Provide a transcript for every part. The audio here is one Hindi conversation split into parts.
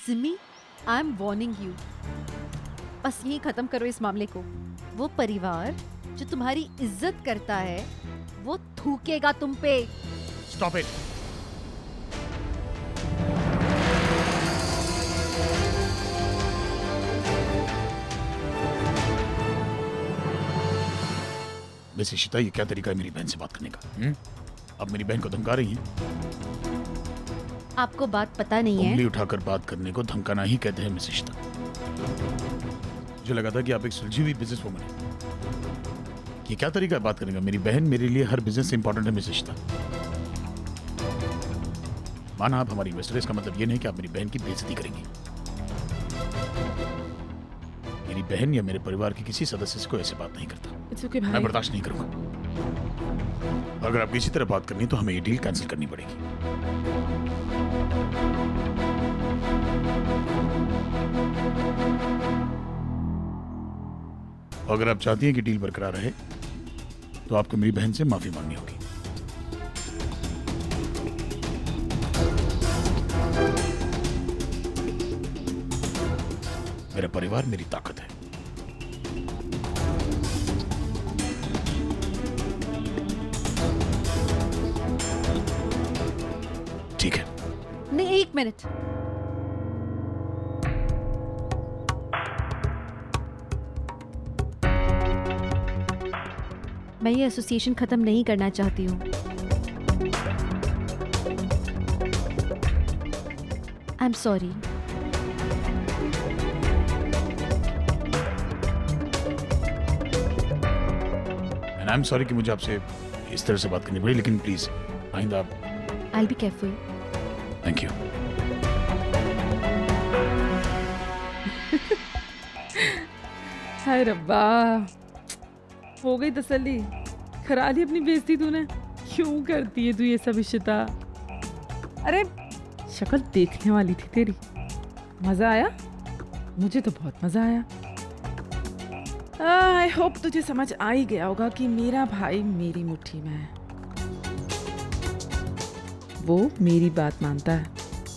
Simi, I am warning you, बस यही खत्म करो इस मामले को। वो परिवार जो तुम्हारी इज्जत करता है वो थूकेगा तुम पे। Stop it. वैसे इशिता, ये क्या तरीका है मेरी बहन से बात करने का? अब मेरी बहन को धमका रही हैं। आपको बात पता नहीं है? उंगली उठाकर बात करने को धमकाना ही कहते हैं मिस इशिता। मुझे लगा था कि आप एक सुलझी हुई बिजनेस वुमन है। ये क्या तरीका है बात करने का? मेरी बहन मेरे लिए हर बिजनेस से इंपॉर्टेंट है मिस इशिता। माना आप हमारी इन्वेस्टर, इसका मतलब ये नहीं कि आप मेरी बहन की बेइज्जती करेंगी। मेरी बहन या मेरे परिवार के किसी सदस्य से कोई ऐसे बात नहीं करता। okay, मैं बर्दाश्त नहीं करूंगा। अगर आप किसी तरह बात करनी तो हमें ये डील कैंसिल करनी पड़ेगी। अगर आप चाहती हैं कि डील बरकरार रहे तो आपको मेरी बहन से माफी मांगनी होगी। मेरा परिवार मेरी ताकत है। ठीक है? नहीं, एक मिनट। मैं ये एसोसिएशन खत्म नहीं करना चाहती हूँ। I am sorry. I am sorry कि मुझे आपसे इस तरह से बात करनी पड़ी, लेकिन प्लीज आइंदा आप। I will be careful. Thank you. हाय रब्बा, हो गई तसल्ली? करा ली अपनी बेइज्जती तूने? क्यों करती है तू ये सब इशिता? अरे शक्ल देखने वाली थी तेरी। मजा आया? मुझे तो बहुत मजा आया। आई होप तुझे समझ आ ही गया होगा कि मेरा भाई मेरी मुट्ठी में है। वो मेरी बात मानता है।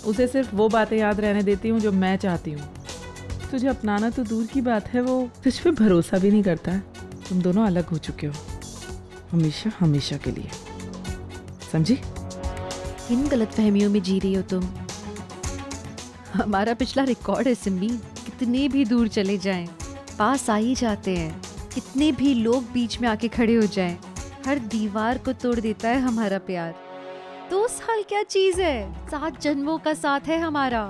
उसे सिर्फ वो बातें याद रहने देती हूँ जो मैं चाहती हूँ। तुझे अपनाना तो दूर की बात है, वो तुझ पे भरोसा भी नहीं करता है। तुम दोनों अलग हो चुके हो, हमेशा हमेशा के लिए। समझी? किन गलतफहमियों में जी रही हो तुम? हमारा पिछला रिकॉर्ड है सिम्मी। कितने भी दूर चले जाएं, पास आ ही जाते हैं। कितने भी लोग बीच में आके खड़े हो जाएं, हर दीवार को तोड़ देता है हमारा प्यार। 2 साल क्या चीज है, 7 जन्मों का साथ है हमारा।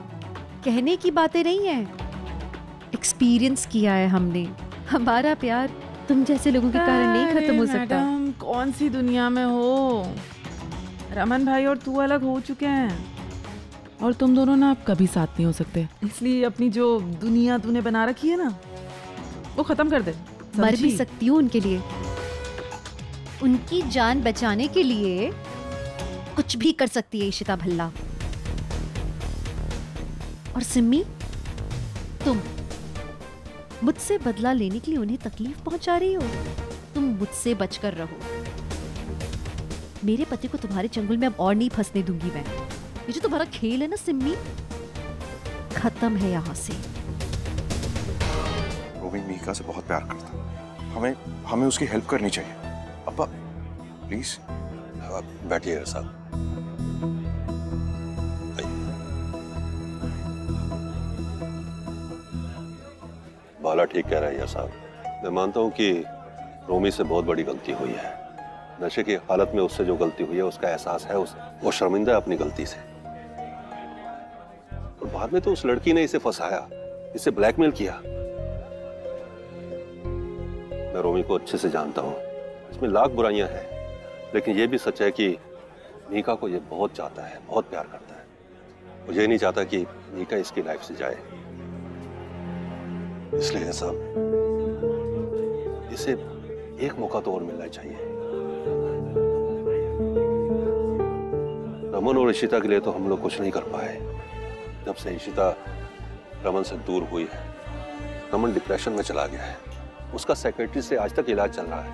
कहने की बातें नहीं है, एक्सपीरियंस किया है हमने। हमारा प्यार तुम जैसे लोगों के कारण नहीं खत्म हो सकता। मैडम, कौन सी दुनिया में हो? रमन भाई और तू अलग हो चुके हैं और तुम दोनों ना अब कभी साथ नहीं हो सकते। इसलिए अपनी जो दुनिया तूने बना रखी है ना, वो खत्म कर दे। मर भी सकती हूँ उनके लिए, उनकी जान बचाने के लिए कुछ भी कर सकती है इशिता भल्ला। और सिम्मी, तुम मुझसे बदला लेने के लिए उन्हें तकलीफ पहुंचा रही हो। तुम मुझसे बचकर रहो। मेरे पति को तुम्हारे चंगुल में अब और नहीं फंसने दूंगी मैं। ये जो तुम्हारा खेल है ना सिम्मी, खत्म है यहाँ से। रोमी मीका से बहुत प्यार करता है। हमें उसकी हेल्प करनी चाहिए। अब्बा प्लीज बैठिए साहब। बाला ठीक कह रहा है यार साहब। मैं मानता हूँ कि रोमी से बहुत बड़ी गलती हुई है। नशे की हालत में उससे जो गलती हुई है उसका एहसास है उसे। वो शर्मिंदा है अपनी गलती से। और बाद में तो उस लड़की ने इसे फंसाया, इसे ब्लैकमेल किया। मैं रोमी को अच्छे से जानता हूँ, इसमें लाख बुराइयां हैं, लेकिन यह भी सच है कि मीका को ये बहुत चाहता है, बहुत प्यार करता है। वो ये नहीं चाहता कि मीका इसकी लाइफ से जाए। इसलिए साहब इसे एक मौका तो और मिलना चाहिए। रमन और इशिता के लिए तो हम लोग कुछ नहीं कर पाए। जब से इशिता रमन से दूर हुई है, रमन डिप्रेशन में चला गया है। उसका सेक्रेटरी से आज तक इलाज चल रहा है।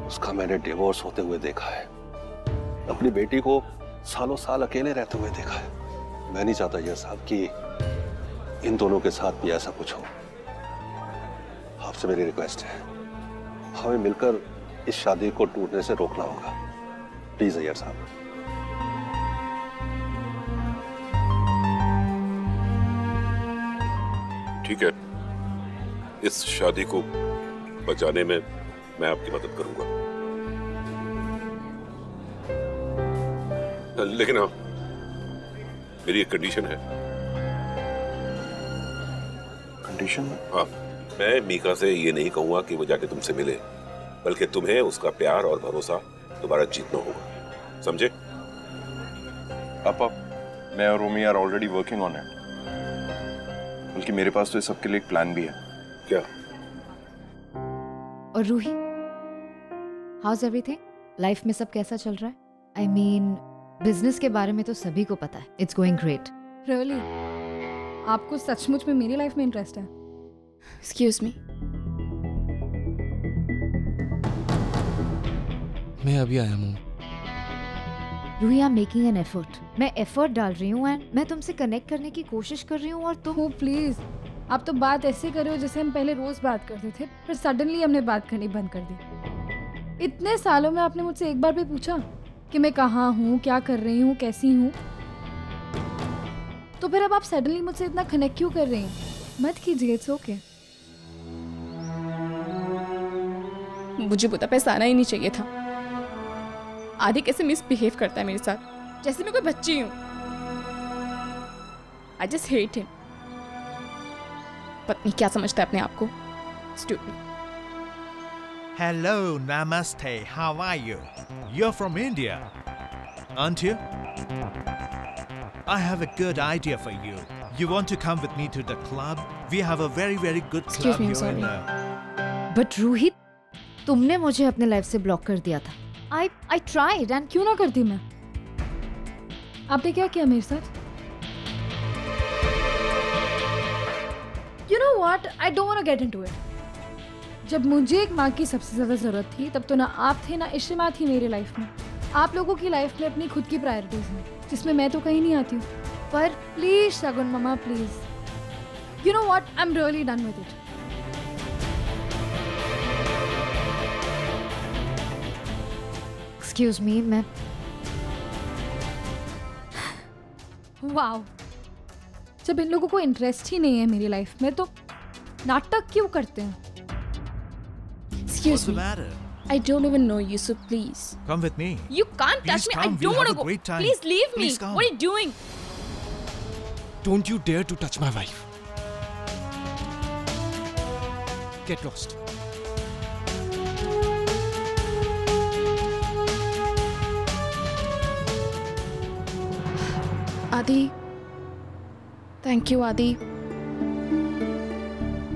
उसका मैंने डिवोर्स होते हुए देखा है। अपनी बेटी को सालों साल अकेले रहते हुए देखा है। मैं नहीं चाहता ये साहब कि इन दोनों के साथ भी ऐसा कुछ हो। आपसे मेरी रिक्वेस्ट है, हमें मिलकर इस शादी को टूटने से रोकना होगा। प्लीज अय्यर साहब। ठीक है, इस शादी को बचाने में मैं आपकी मदद करूंगा, लेकिन हाँ, मेरी एक कंडीशन है। कंडीशन? हाँ, मैं मीका से ये नहीं कहूंगा कि वो जाके तुमसे मिले, बल्कि तुम्हें उसका प्यार और भरोसा दोबारा जीतना होगा, समझे? पापा, मैं और Romi are already working on it. बल्कि मेरे पास तो इस सब के लिए एक प्लान भी है। क्या? और रूही, हाउस एवरीथिंग? लाइफ में सब कैसा चल रहा है? आई मीन बिजनेस के बारे में तो सभी को पता है, इट्स गोइंग ग्रेट। रियली? आपको सचमुच में मेरी लाइफ में इंटरेस्ट है? एक्सक्यूज मी, मैं अभी आया हूँ। Ruhi, I am making an effort. मैं एफर्ट डाल रही हूँ एंड मैं तुमसे कनेक्ट करने की कोशिश कर रही हूँ और तुम। हो प्लीज, आप तो बात ऐसे कर रहे हो जैसे हम पहले रोज बात करते थे, फिर सडनली हमने बात करनी बंद कर दी। इतने सालों में आपने मुझसे एक बार भी पूछा कि मैं कहाँ हूँ, क्या कर रही हूँ, कैसी हूँ? तो फिर अब आप सडनली मुझसे इतना कनेक्ट क्यों कर रही हैं? मत कीजिए, इट्स ओके। मुझे बुदापेस्ट आना ही नहीं चाहिए था। आदि कैसे मिसबिहेव करता है मेरे साथ, जैसे मैं कोई बच्ची हूँ। I just hate him. पता नहीं क्या समझता है अपने आप को। Stupid. Hello, namaste. How are you? You're from India, aren't you? I have a good idea for you. You want to come with me to the club? We have a very, very good Excuse club me, here in sorry. But Ruhi, तुमने मुझे अपने लाइफ से ब्लॉक कर दिया था। I tried and क्यों ना करती मैं? आपने क्या किया मेरे साथ? You know what? I don't want to get into it. जब मुझे एक माँ की सबसे ज्यादा जरूरत थी, तब तो ना आप थे ना इश्मा थी मेरी लाइफ में। आप लोगों की लाइफ में अपनी खुद की प्रायोरिटीज हैं, जिसमें मैं तो कहीं नहीं आती हूँ। पर please Shagun mama, please. You know what? I'm really done with it. Excuse me, मैं वाओ, जब इन लोगों को इंटरेस्ट ही नहीं है मेरी लाइफ में, तो नाटक क्यों करते हैं? Excuse What's the me. matter? I don't even know you, so please. Come with me. You can't Please touch me. I come, don't we'll want to have a go. great time. Please leave me. Please come. What are you doing? Don't you dare to touch my wife. Get lost. आदि, थैंक यू आदि।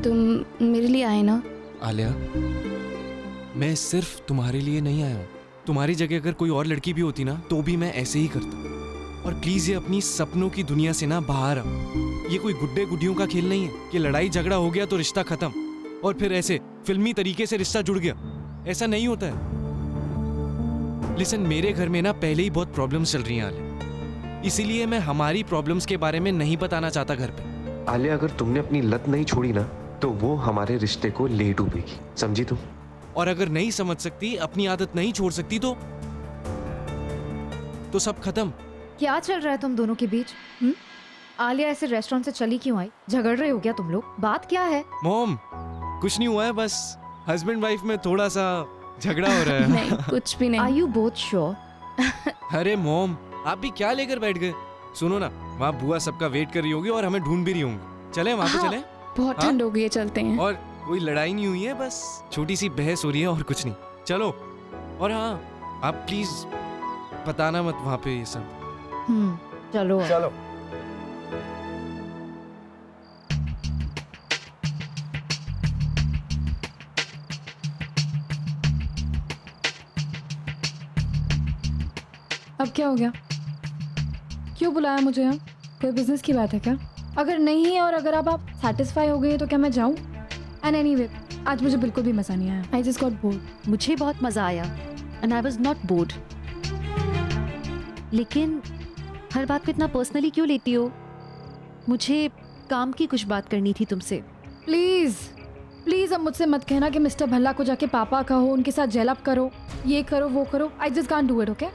तुम मेरे लिए आए ना? आलिया, मैं सिर्फ तुम्हारे लिए नहीं आया हूँ। तुम्हारी जगह अगर कोई और लड़की भी होती ना, तो भी मैं ऐसे ही करता। और प्लीज ये अपनी सपनों की दुनिया से ना बाहर आओ। ये कोई गुड्डे गुड्डियों का खेल नहीं है कि लड़ाई झगड़ा हो गया तो रिश्ता खत्म और फिर ऐसे फिल्मी तरीके से रिश्ता जुड़ गया। ऐसा नहीं होता है। लिसन, मेरे घर में ना पहले ही बहुत प्रॉब्लम्स चल रही हैं आलिया, इसीलिए मैं हमारी प्रॉब्लम्स के बारे में नहीं बताना चाहता घर पे। आलिया, अगर तुमने अपनी लत नहीं छोड़ी ना, तो वो हमारे रिश्ते को ले डूबेगी, समझी तुम? और अगर नहीं समझ सकती, अपनी आदत नहीं छोड़ सकती, तो सब खत्म। क्या चल रहा है तुम दोनों के बीच? आलिया ऐसे रेस्टोरेंट से चली क्यों आई? झगड़ रहे हो क्या तुम लोग? बात क्या है? मॉम, कुछ नहीं हुआ है, बस हस्बैंड वाइफ में थोड़ा सा झगड़ा हो रहा है। नहीं, कुछ भी नहीं। Are you both sure? अरे मॉम, आप भी क्या लेकर बैठ गए? सुनो ना, वहाँ बुआ सबका वेट कर रही होगी और हमें ढूंढ भी रही होंगी। चले वहाँ पे चले? बहुत ठंड हो गई है, चलते हैं। और कोई लड़ाई नहीं हुई है, बस छोटी सी बहस हो रही है और कुछ नहीं। चलो। और हाँ, आप प्लीज बताना मत वहाँ पे ये सब। चलो चलो। अब क्या हो गया? क्यों बुलाया मुझे यहाँ? कोई बिजनेस की बात है क्या? अगर नहीं है और अगर आप सेटिस्फाई हो गए तो क्या मैं जाऊँ? एंड एनीवे, आज मुझे बिल्कुल भी मजा नहीं आया। I just got bored. मुझे बहुत मजा आया and I was not board. लेकिन हर बात को इतना पर्सनली क्यों लेती हो? मुझे काम की कुछ बात करनी थी तुमसे। प्लीज प्लीज अब मुझसे मत कहना कि मिस्टर भल्ला को जाके पापा कहो, उनके साथ जेल अप करो, ये करो वो करो। I just can't do it, okay?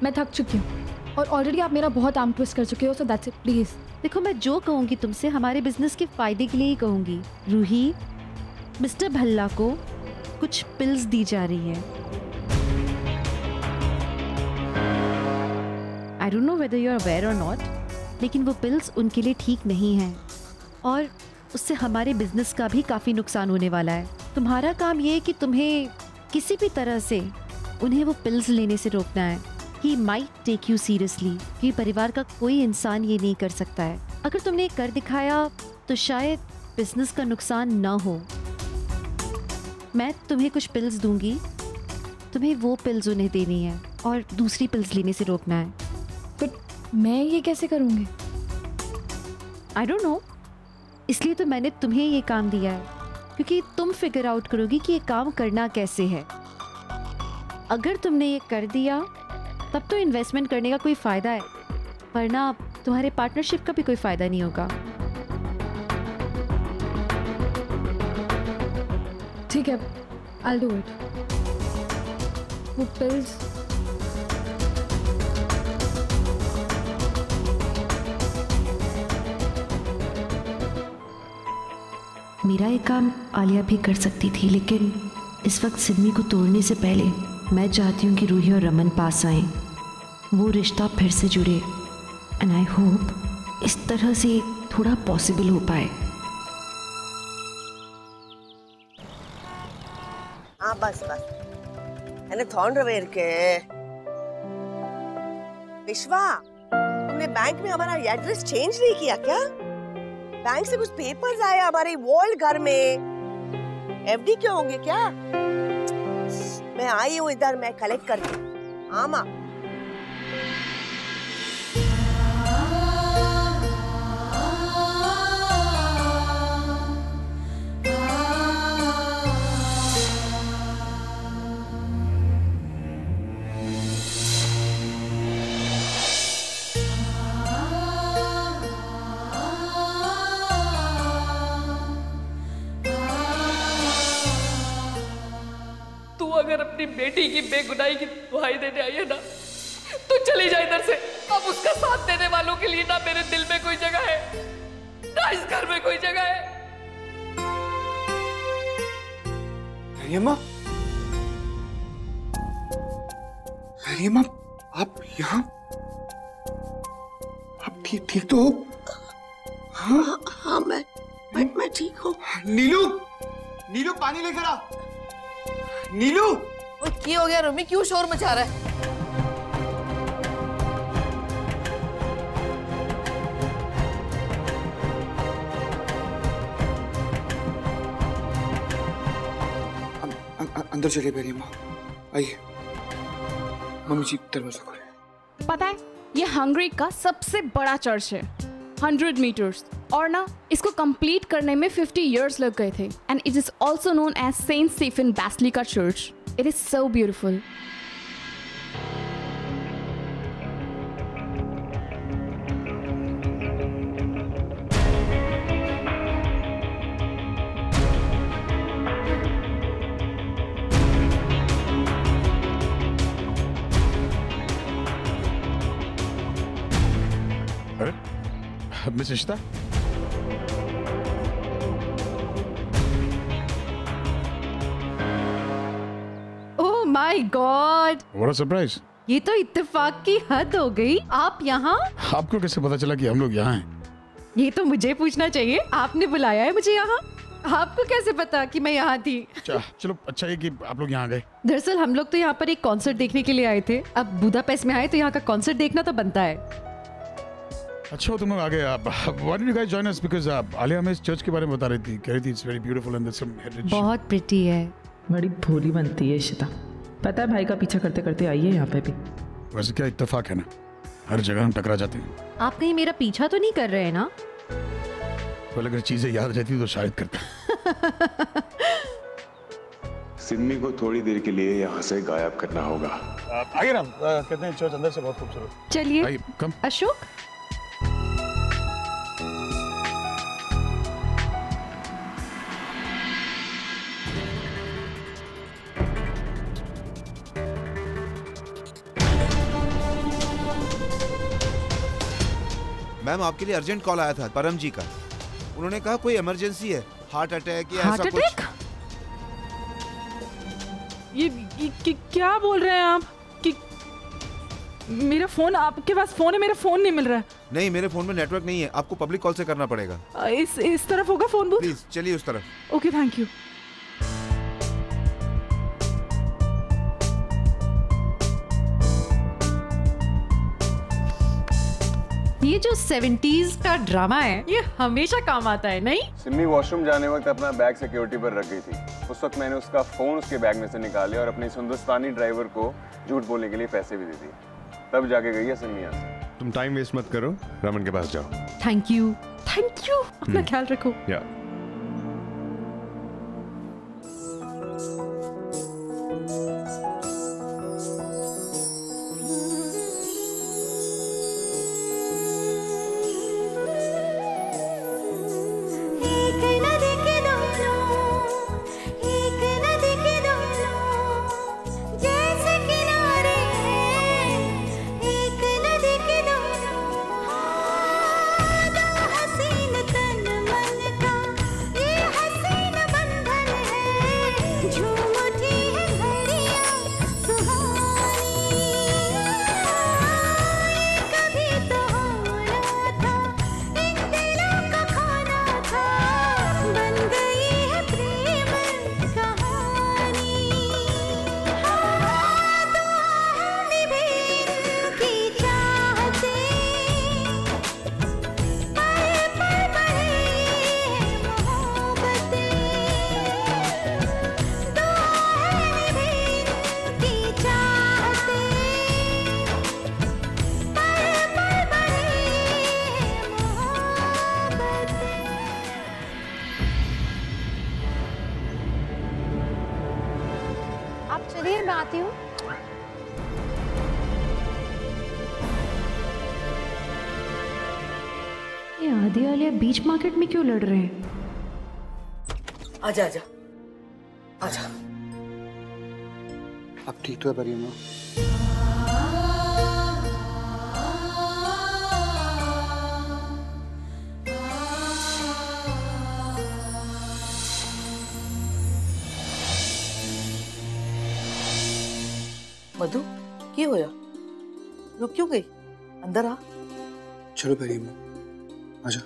मैं थक चुकी हूँ और ऑलरेडी आप मेरा बहुत आर्म ट्विस्ट कर चुके हो, सो दैट्स इट प्लीज। देखो, मैं जो कहूँगी तुमसे हमारे बिजनेस के फायदे के लिए ही कहूँगी। रूही, मिस्टर भल्ला को कुछ पिल्स दी जा रही है। I don't know whether you are aware और नॉट, लेकिन वो पिल्स उनके लिए ठीक नहीं हैं और उससे हमारे बिजनेस का भी काफ़ी नुकसान होने वाला है। तुम्हारा काम ये है कि तुम्हें किसी भी तरह से उन्हें वो पिल्स लेने से रोकना है। He might take you seriously. कि परिवार का कोई इंसान ये नहीं कर सकता है। अगर तुमने कर दिखाया तो शायद बिजनेस का नुकसान ना हो। मैं तुम्हें कुछ पिल्स दूंगी, तुम्हें वो पिल्स उन्हें देनी है और दूसरी पिल्स लेने से रोकना है। बट मैं ये कैसे करूँगी? आई डोंट नो, इसलिए तो मैंने तुम्हें ये काम दिया है, क्योंकि तुम फिगर आउट करोगी कि ये काम करना कैसे है। अगर तुमने ये कर दिया तब तो इन्वेस्टमेंट करने का कोई फ़ायदा है, वरना तुम्हारे पार्टनरशिप का भी कोई फ़ायदा नहीं होगा। ठीक है, I'll do it. वो पिल्स मेरा ये काम आलिया भी कर सकती थी, लेकिन इस वक्त सिडनी को तोड़ने से पहले मैं चाहती हूँ कि रूही और रमन पास आएं, वो रिश्ता फिर से जुड़े। एंड आई होप इस तरह से थोड़ा पॉसिबल हो पाए। हाँ बस बस मैंने थॉन्ड्रवेयर विश्वा, तुमने बैंक में हमारा एड्रेस चेंज नहीं किया क्या? बैंक से कुछ पेपर्स आए हमारे वॉल घर में। एफडी क्यों होंगे क्या? मैं आई हूँ इधर, मैं कलेक्ट करती हूँ। हाँ माँ। अगर अपनी बेटी की बेगुनाही की दुहाई देने आई है ना, तो चली जाए इधर से। अब उसका साथ देने वालों के लिए ना मेरे दिल में कोई जगह है, ना इस घर में कोई जगह है। मरियम्मा, मरियम्मा, आप यहाँ? आप ठीक तो हो? हाँ हाँ मैं ठीक हूँ। नीलू, नीलू पानी लेकर आ। नीलू, क्या हो गया रोमी, क्यों शोर मचा रहा है? अंदर चलिए मरियम्मा, आइए। मम्मी जी दरवाजा खोले। पता है ये हंगरी का सबसे बड़ा चर्च है, 100 मीटर्स, और ना इसको कंप्लीट करने में 50 इयर्स लग गए थे। And it is also known as Saint Stephen basilica church. It is so beautiful. Miss Ishita, oh my God, what a surprise. ये तो इत्तेफाक की हद हो गई। आप यहाँ? आपको कैसे पता चला कि हम लोग यहाँ हैं? ये तो मुझे पूछना चाहिए, आपने बुलाया है मुझे यहाँ। आपको कैसे पता कि मैं यहाँ थी? चलो अच्छा है कि आप लोग यहाँ गए। दरअसल हम लोग तो यहाँ पर एक कॉन्सर्ट देखने के लिए आए थे। अब बुदापेस्ट में आए तो यहाँ का कॉन्सर्ट देखना तो बनता है। अच्छा तुम लोग आ गए। Why don't you guys join us? Because Alia हमें इस चर्च के बारे में बता रही थी, कह रही थी it's very beautiful and there's some heritage. बहुत प्रिटी है। बड़ी भोली बनती है इशिता, पता है भाई का पीछा करते करते आई है यहाँ पे भी। वैसे क्या इत्तेफाक है ना, हर जगह हम टकरा जाते हैं। आप कहीं मेरा पीछा तो नहीं कर रहे हैं ना? तो अगर चीजें याद रहती तो शायद करता। सिमी को थोड़ी देर के लिए यहाँ से गायब करना होगा। आगे ना, कहते हैं चर्च अंदर से बहुत खूबसूरत। चलिए कम। अशोक, मैम आपके लिए अर्जेंट कॉल आया था परम जी का। उन्होंने कहा कोई इमरजेंसी है, हार्ट अटैक या ऐसा कुछ। ये क्या बोल रहे हैं आप कि मेरा फोन, आपके पास फोन है, मेरा फोन नहीं मिल रहा है। नहीं, मेरे फोन में नेटवर्क नहीं है, आपको पब्लिक कॉल से करना पड़ेगा। इस तरफ होगा फोन बूथ? प्लीज चलिए उस तरफ। Okay, thank you. ये जो 70s का ड्रामा है ये हमेशा काम आता है, नहीं? सिमी वॉशरूम जाने वक्त अपना बैग सिक्योरिटी पर रख गई थी। उस वक्त मैंने उसका फोन उसके बैग में से निकाले और अपने हिंदुस्तानी ड्राइवर को झूठ बोलने के लिए पैसे भी दे दिए। तब जाके गई है सिमी यहाँ से। तुम टाइम वेस्ट मत करो, रमन के पास जाओ। Thank you, thank you. अपना ख्याल रखो। या चलिए मैं आती हूँ। ये आदि आलिया बीच मार्केट में क्यों लड़ रहे हैं? आजा आजा आजा। अब ठीक तो है परिमा? मधु क्या होया? रुक क्यों गई? अंदर आ। चलो परिमा आजा।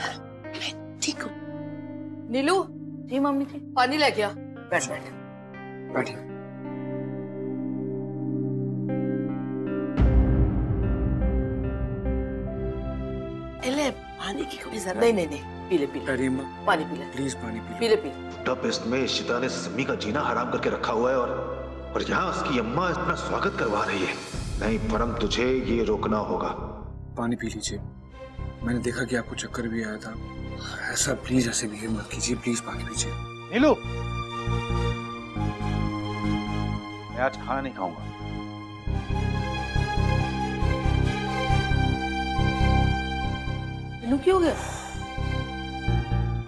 मैं ठीक हूँ। नीलू, जी मम्मी जी, पानी लेके आ। बैठ बैठ बैठिए। ले पानी की कोई जरूरत नहीं। नहीं पी ले परिमा, पानी पी ले प्लीज पानी पी ले। टपेस्ट में इशिता ने सिमी का जीना हराम करके रखा हुआ है और यहाँ उसकी अम्मा अपना स्वागत करवा रही है। नहीं परम, तुझे ये रोकना होगा। पानी पी लीजिए। मैंने देखा कि आपको चक्कर भी आया था। ऐसा प्लीज ऐसे बिहेव मत कीजिए, प्लीज पानी पीजिए। नीलू, मैं आज खाना नहीं खाऊंगा। नीलू क्यों हो गया?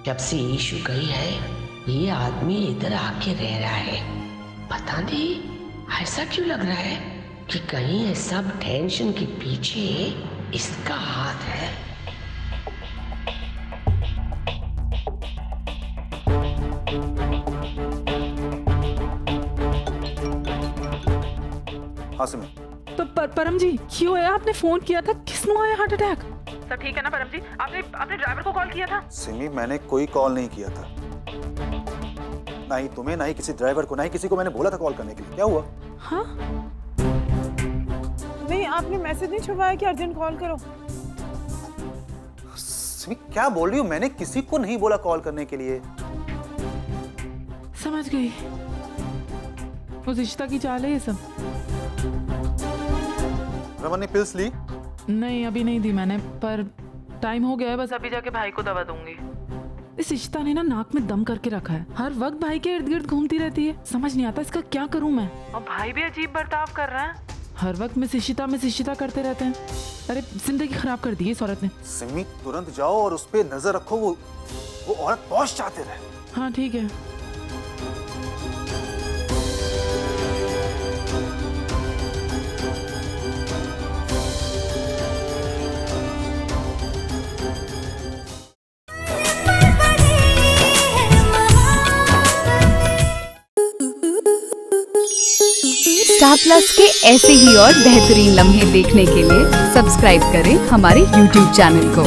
जब से ईशु गई है ये आदमी इधर आके रह रहा है। पता नहीं ऐसा क्यों लग रहा है कि कहीं ये सब टेंशन के पीछे इसका हाथ है। हाँ सिमी। तो परम जी क्यों है? आपने फोन किया था, किसने आया हार्ट अटैक? सब ठीक है ना परम जी? आपने ड्राइवर को कॉल किया था? सिमी, मैंने कोई कॉल नहीं किया था, ना ही तुम्हें, ना ही किसी ड्राइवर को, ना ही किसी को मैंने बोला था कॉल करने के लिए। क्या हुआ? हाँ? नहीं, आपने मैसेज नहीं छुपाया कि अर्जेंट कॉल करो? सिमी क्या बोल रही हो? मैंने किसी को नहीं बोला कॉल करने के लिए। समझ गई, उस रिश्ता की चाल है ये सब। रमन ने पिल्स ली? नहीं, अभी नहीं दी मैंने, पर टाइम हो गया है, बस अभी जाके भाई को दवा दूंगी। इस इशिता ने ना नाक में दम करके रखा है, हर वक्त भाई के इर्द गिर्द घूमती रहती है। समझ नहीं आता इसका क्या करूं मैं। और भाई भी अजीब बर्ताव कर रहा है, हर वक्त मिस इशिता करते रहते हैं। अरे जिंदगी खराब कर दी है इस औरत ने। सिमी तुरंत जाओ और उस पे नजर रखो, वो औरत पहुंच जाते रहे। हाँ ठीक है। स्टार प्लस के ऐसे ही और बेहतरीन लम्हे देखने के लिए सब्सक्राइब करें हमारे YouTube चैनल को।